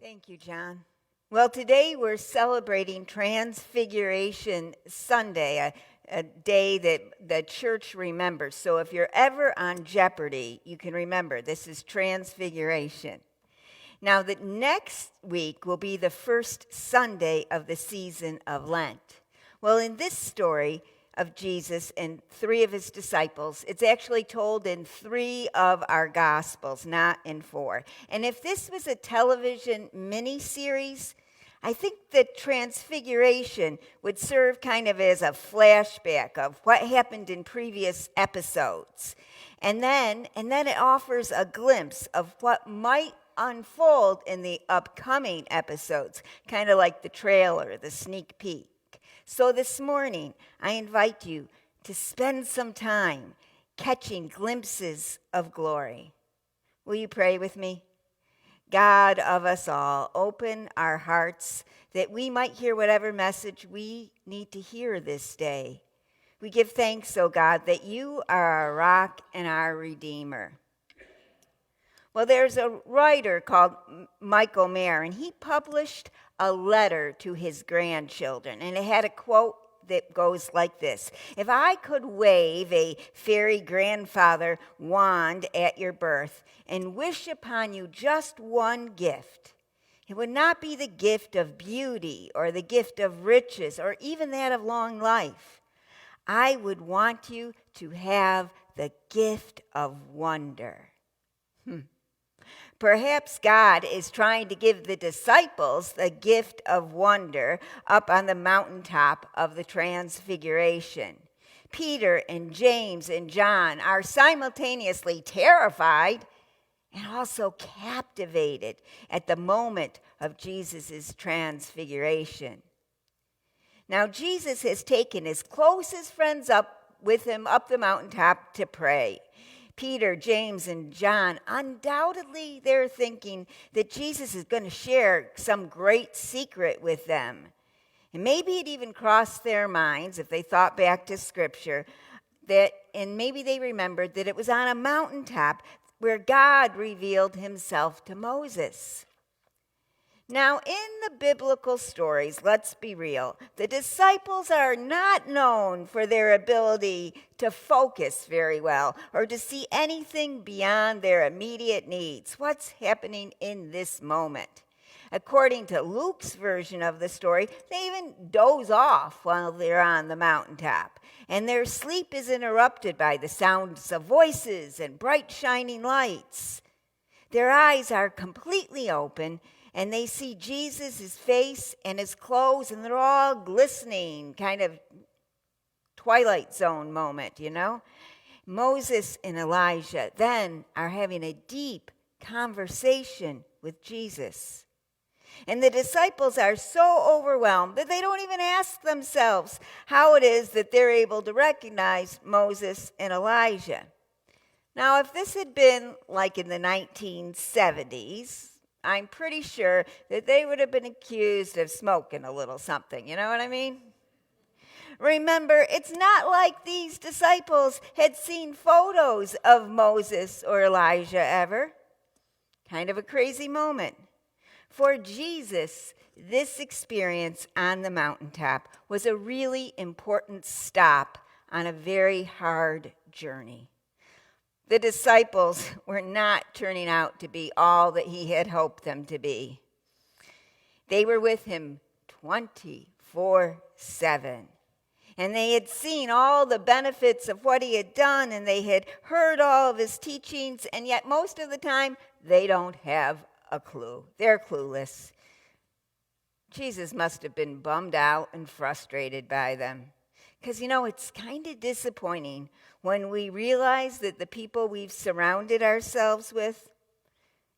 Thank you, John. Well, today we're celebrating Transfiguration Sunday, a day that the church remembers. So if you're ever on Jeopardy, you can remember this is Transfiguration. Now, the next week will be the first Sunday of the season of Lent. Well, in this story of Jesus and three of his disciples, it's actually told in three of our Gospels, not in four. And if this was a television miniseries, I think that Transfiguration would serve kind of as a flashback of what happened in previous episodes. And then it offers a glimpse of what might unfold in the upcoming episodes, kind of like the trailer, the sneak peek. So this morning, I invite you to spend some time catching glimpses of glory. Will you pray with me? God of us all, open our hearts that we might hear whatever message we need to hear this day. We give thanks, O God, that you are our rock and our redeemer. Well, there's a writer called Michael Mayer, and he published a letter to his grandchildren, and it had a quote that goes like this: "If I could wave a fairy grandfather wand at your birth and wish upon you just one gift, it would not be the gift of beauty or the gift of riches or even that of long life. I would want you to have the gift of wonder." Perhaps God is trying to give the disciples the gift of wonder up on the mountaintop of the Transfiguration. Peter and James and John are simultaneously terrified and also captivated at the moment of Jesus' transfiguration. Now, Jesus has taken his closest friends up with him up the mountaintop to pray. Peter, James, and John, undoubtedly they're thinking that Jesus is going to share some great secret with them. And maybe it even crossed their minds, if they thought back to Scripture, and maybe they remembered that it was on a mountaintop where God revealed himself to Moses. Now, in the biblical stories, let's be real, the disciples are not known for their ability to focus very well or to see anything beyond their immediate needs. What's happening in this moment? According to Luke's version of the story, they even doze off while they're on the mountaintop, and their sleep is interrupted by the sounds of voices and bright shining lights. Their eyes are completely open, and they see Jesus' face and his clothes, and they're all glistening, kind of Twilight Zone moment, you know? Moses and Elijah then are having a deep conversation with Jesus. And the disciples are so overwhelmed that they don't even ask themselves how it is that they're able to recognize Moses and Elijah. Now, if this had been like in the 1970s, I'm pretty sure that they would have been accused of smoking a little something. You know what I mean? Remember, it's not like these disciples had seen photos of Moses or Elijah ever. Kind of a crazy moment. For Jesus, this experience on the mountaintop was a really important stop on a very hard journey. The disciples were not turning out to be all that he had hoped them to be. They were with him 24/7. And they had seen all the benefits of what he had done, and they had heard all of his teachings, and yet most of the time, they don't have a clue. They're clueless. Jesus must have been bummed out and frustrated by them. Because, it's kind of disappointing when we realize that the people we've surrounded ourselves with,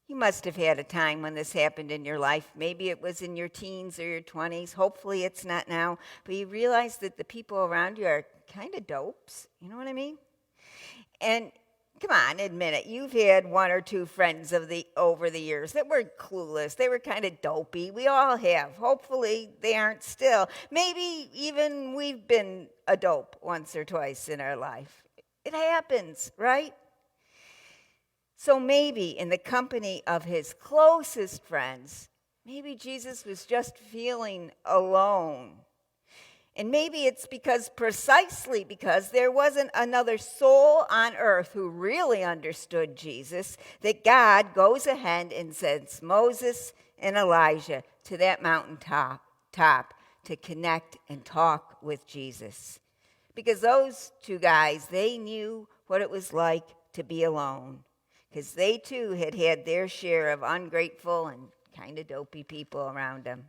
you must have had a time when this happened in your life. Maybe it was in your teens or your 20s. Hopefully it's not now. But you realize that the people around you are kind of dopes. You know what I mean? And come on, admit it. You've had one or two friends over the years that were clueless. They were kind of dopey. We all have. Hopefully they aren't still. Maybe even we've been a dope once or twice in our life. It happens, right? So maybe in the company of his closest friends, Maybe Jesus was just feeling alone. And maybe it's precisely because there wasn't another soul on earth who really understood Jesus that God goes ahead and sends Moses and Elijah to that mountaintop to connect and talk with Jesus. Because those two guys, they knew what it was like to be alone. Because they too had had their share of ungrateful and kind of dopey people around them.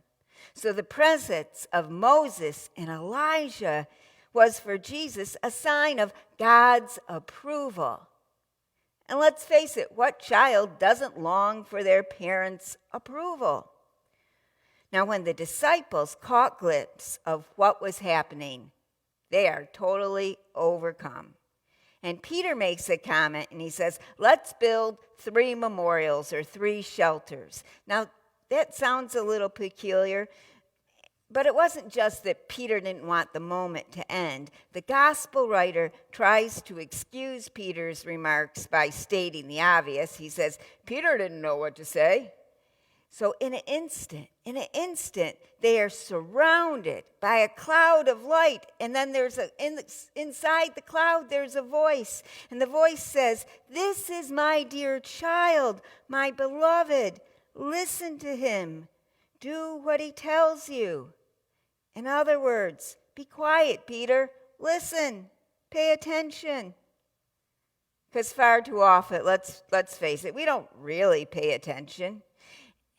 So the presence of Moses and Elijah was for Jesus a sign of God's approval. And let's face it, what child doesn't long for their parents' approval? Now, when the disciples caught glimpse of what was happening, they are totally overcome. And Peter makes a comment and he says, let's build 3 memorials or 3 shelters. Now, that sounds a little peculiar, but it wasn't just that Peter didn't want the moment to end. The gospel writer tries to excuse Peter's remarks by stating the obvious. He says, Peter didn't know what to say. So in an instant, they are surrounded by a cloud of light. And then inside the cloud, there's a voice. And the voice says, this is my dear child, my beloved. Listen to him. Do what he tells you. In other words, be quiet, Peter. Listen. Pay attention. Because far too often, let's face it, we don't really pay attention.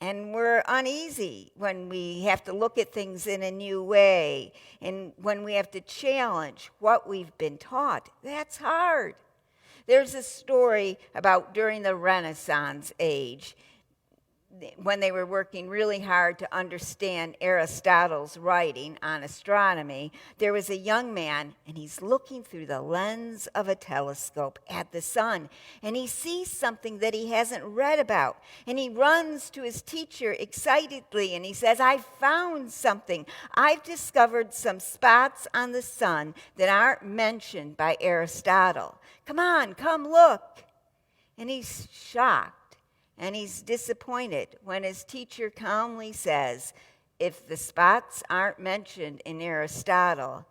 And we're uneasy when we have to look at things in a new way. And when we have to challenge what we've been taught. That's hard. There's a story about during the Renaissance age, when they were working really hard to understand Aristotle's writing on astronomy, there was a young man, and he's looking through the lens of a telescope at the sun, and he sees something that he hasn't read about. And he runs to his teacher excitedly, and he says, I found something. I've discovered some spots on the sun that aren't mentioned by Aristotle. Come on, come look. And he's shocked. And he's disappointed when his teacher calmly says, if the spots aren't mentioned in Aristotle,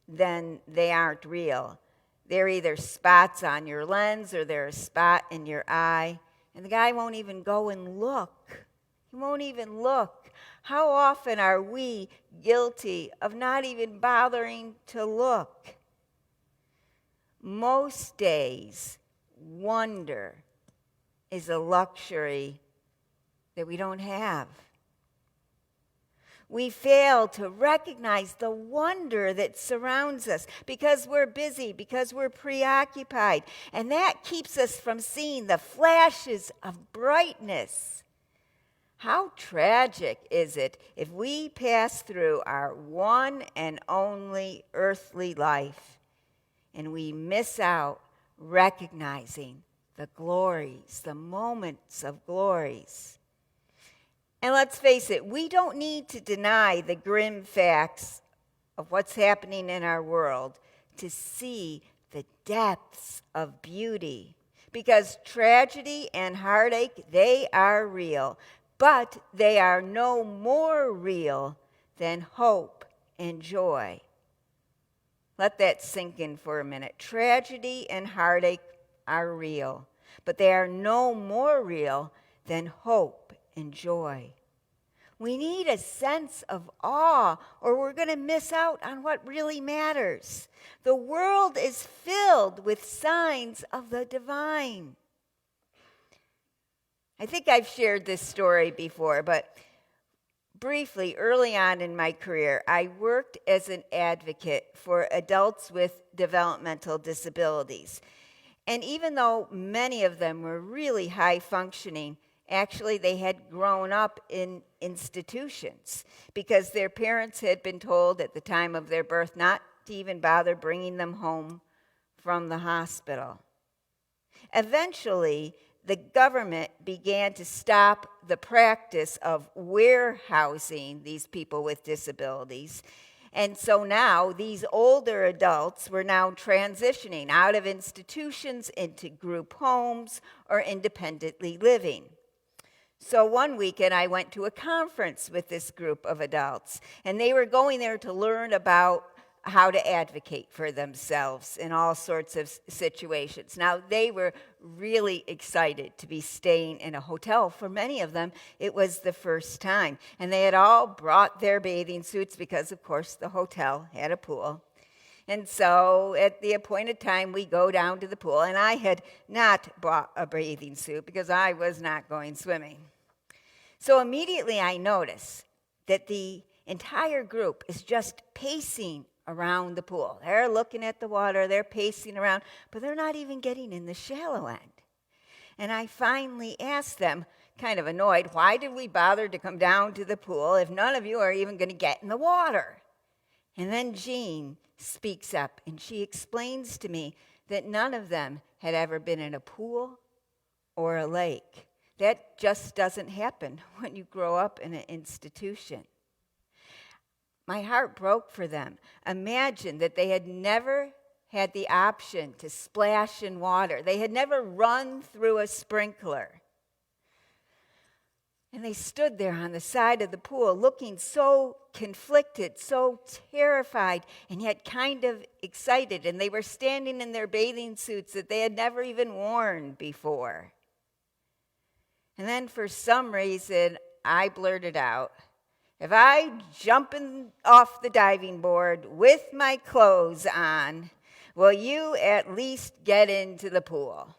then they aren't real. They're either spots on your lens or they're a spot in your eye. And the guy won't even go and look. He won't even look. How often are we guilty of not even bothering to look? Most days, wonder is a luxury that we don't have. We fail to recognize the wonder that surrounds us because we're busy, because we're preoccupied, and that keeps us from seeing the flashes of brightness. How tragic is it if we pass through our one and only earthly life and we miss out recognizing the glories, the moments of glories. And let's face it, we don't need to deny the grim facts of what's happening in our world to see the depths of beauty. Because tragedy and heartache, they are real, but they are no more real than hope and joy. Let that sink in for a minute. Tragedy and heartache are real, but they are no more real than hope and joy. We need a sense of awe, or we're going to miss out on what really matters. The world is filled with signs of the divine. I think I've shared this story before, but briefly, early on in my career, I worked as an advocate for adults with developmental disabilities. And even though many of them were really high functioning, actually they had grown up in institutions because their parents had been told at the time of their birth not to even bother bringing them home from the hospital. Eventually, the government began to stop the practice of warehousing these people with disabilities. And so now these older adults were now transitioning out of institutions into group homes or independently living. So one weekend I went to a conference with this group of adults, and they were going there to learn about how to advocate for themselves in all sorts of situations. Now, they were really excited to be staying in a hotel. For many of them, it was the first time. And they had all brought their bathing suits because, of course, the hotel had a pool. And so at the appointed time, we go down to the pool. And I had not bought a bathing suit because I was not going swimming. So immediately I notice that the entire group is just pacing around the pool. They're looking at the water, they're pacing around, but they're not even getting in the shallow end. And I finally asked them, kind of annoyed, why did we bother to come down to the pool if none of you are even going to get in the water? And then Jean speaks up and she explains to me that none of them had ever been in a pool or a lake. That just doesn't happen when you grow up in an institution. My heart broke for them. Imagine that they had never had the option to splash in water. They had never run through a sprinkler. And they stood there on the side of the pool looking so conflicted, so terrified, and yet kind of excited. And they were standing in their bathing suits that they had never even worn before. And then for some reason, I blurted out, if I jump off the diving board with my clothes on, will you at least get into the pool?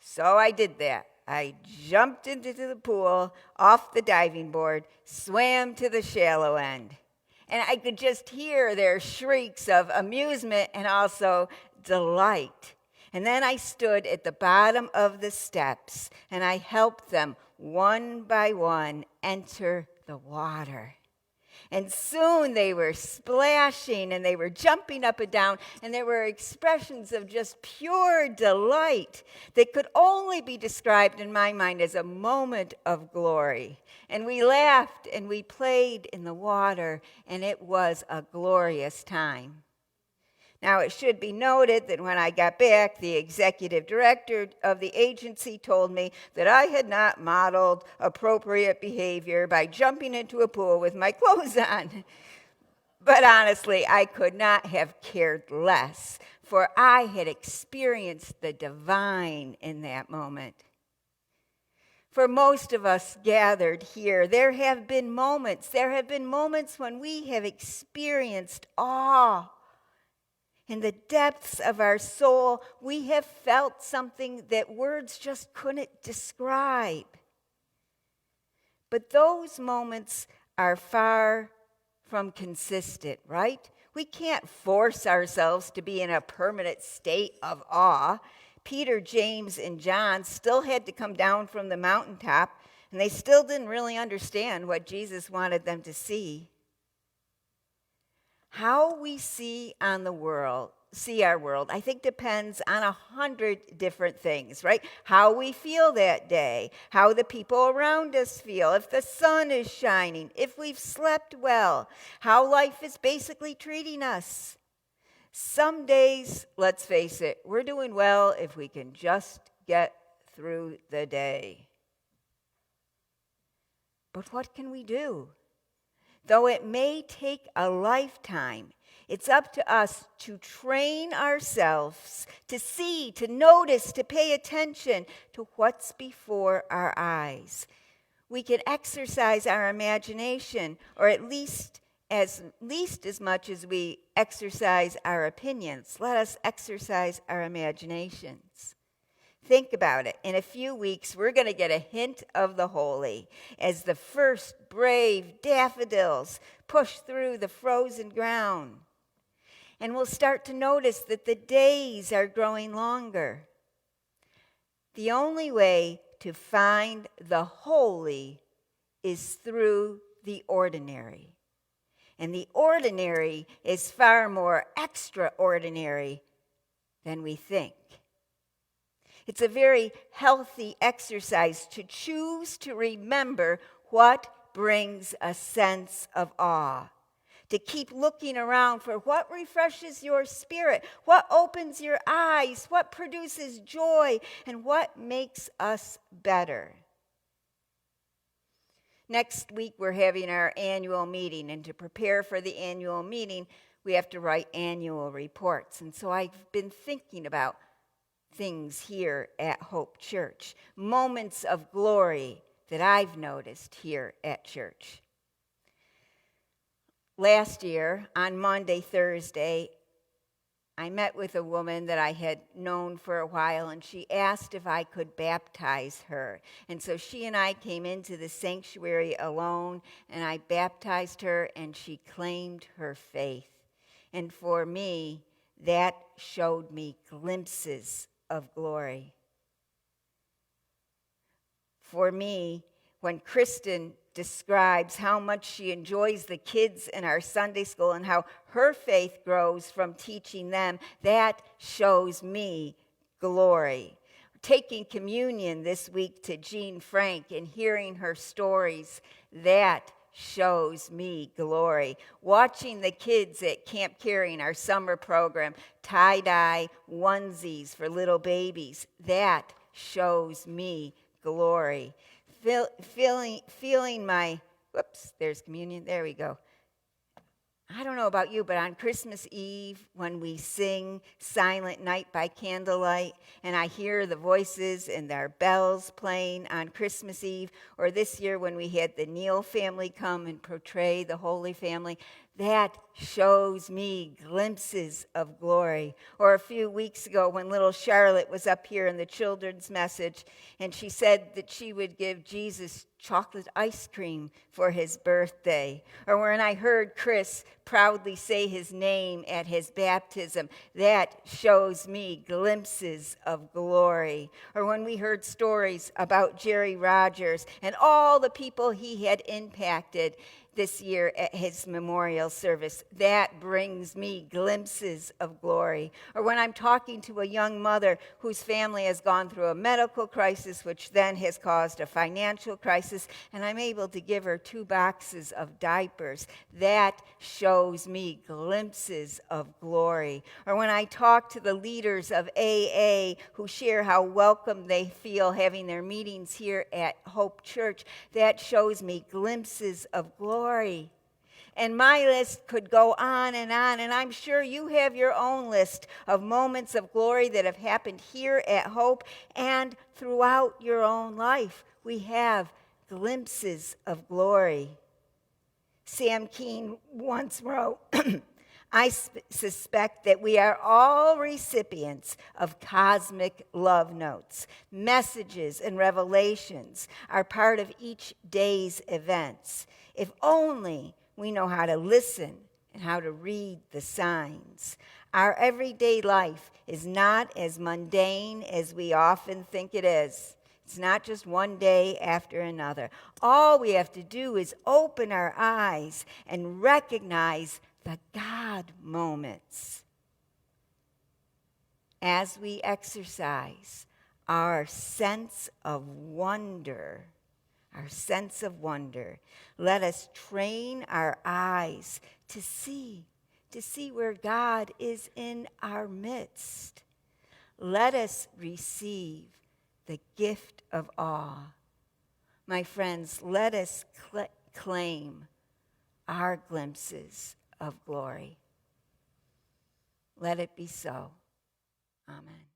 So I did that. I jumped into the pool, off the diving board, swam to the shallow end. And I could just hear their shrieks of amusement and also delight. And then I stood at the bottom of the steps and I helped them one by one enter the water. And soon they were splashing and they were jumping up and down, and there were expressions of just pure delight that could only be described in my mind as a moment of glory. And we laughed and we played in the water, and it was a glorious time. Now, it should be noted that when I got back, the executive director of the agency told me that I had not modeled appropriate behavior by jumping into a pool with my clothes on. But honestly, I could not have cared less, for I had experienced the divine in that moment. For most of us gathered here, there have been moments when we have experienced awe. In the depths of our soul, we have felt something that words just couldn't describe. But those moments are far from consistent, right? We can't force ourselves to be in a permanent state of awe. Peter, James, and John still had to come down from the mountaintop, and they still didn't really understand what Jesus wanted them to see. How we see our world, I think depends on 100 different things, right? How we feel that day, how the people around us feel, if the sun is shining, if we've slept well, how life is basically treating us. Some days, let's face it, we're doing well if we can just get through the day. But what can we do? Though it may take a lifetime, it's up to us to train ourselves to see, to notice, to pay attention to what's before our eyes. We can exercise our imagination, or at least as much as we exercise our opinions. Let us exercise our imaginations. Think about it. In a few weeks, we're going to get a hint of the holy as the first brave daffodils push through the frozen ground. And we'll start to notice that the days are growing longer. The only way to find the holy is through the ordinary. And the ordinary is far more extraordinary than we think. It's a very healthy exercise to choose to remember what brings a sense of awe. To keep looking around for what refreshes your spirit, what opens your eyes, what produces joy, and what makes us better. Next week, we're having our annual meeting, and to prepare for the annual meeting, we have to write annual reports. And so I've been thinking about things here at Hope Church, moments of glory that I've noticed here at church. Last year, on Monday, Thursday, I met with a woman that I had known for a while, and she asked if I could baptize her. And so she and I came into the sanctuary alone, and I baptized her, and she claimed her faith. And for me, that showed me glimpses of glory. For me, when Kristen describes how much she enjoys the kids in our Sunday school and how her faith grows from teaching them, that shows me glory. Taking communion this week to Jean Frank and hearing her stories, that shows me glory. Watching the kids at Camp Caring, our summer program, tie-dye onesies for little babies, that shows me glory. Feeling my, there's communion, there we go. I don't know about you, but on Christmas Eve, when we sing Silent Night by candlelight, and I hear the voices and their bells playing on Christmas Eve, or this year when we had the Neal family come and portray the Holy Family, that shows me glimpses of glory. Or a few weeks ago when little Charlotte was up here in the children's message, and she said that she would give Jesus chocolate ice cream for his birthday. Or when I heard Chris proudly say his name at his baptism, that shows me glimpses of glory. Or when we heard stories about Jerry Rogers and all the people he had impacted this year at his memorial service, that brings me glimpses of glory. Or when I'm talking to a young mother whose family has gone through a medical crisis, which then has caused a financial crisis, and I'm able to give her 2 boxes of diapers, that shows me glimpses of glory. Or when I talk to the leaders of AA who share how welcome they feel having their meetings here at Hope Church, that shows me glimpses of glory. And my list could go on, and I'm sure you have your own list of moments of glory that have happened here at Hope and throughout your own life. We have glimpses of glory. Sam Keen once wrote, I suspect that we are all recipients of cosmic love notes. Messages and revelations are part of each day's events. If only we know how to listen and how to read the signs. Our everyday life is not as mundane as we often think it is. It's not just one day after another. All we have to do is open our eyes and recognize the God moments as we exercise our sense of wonder. Our sense of wonder. Let us train our eyes to see where God is in our midst. Let us receive the gift of awe. My friends, let us claim our glimpses of glory. Let it be so. Amen.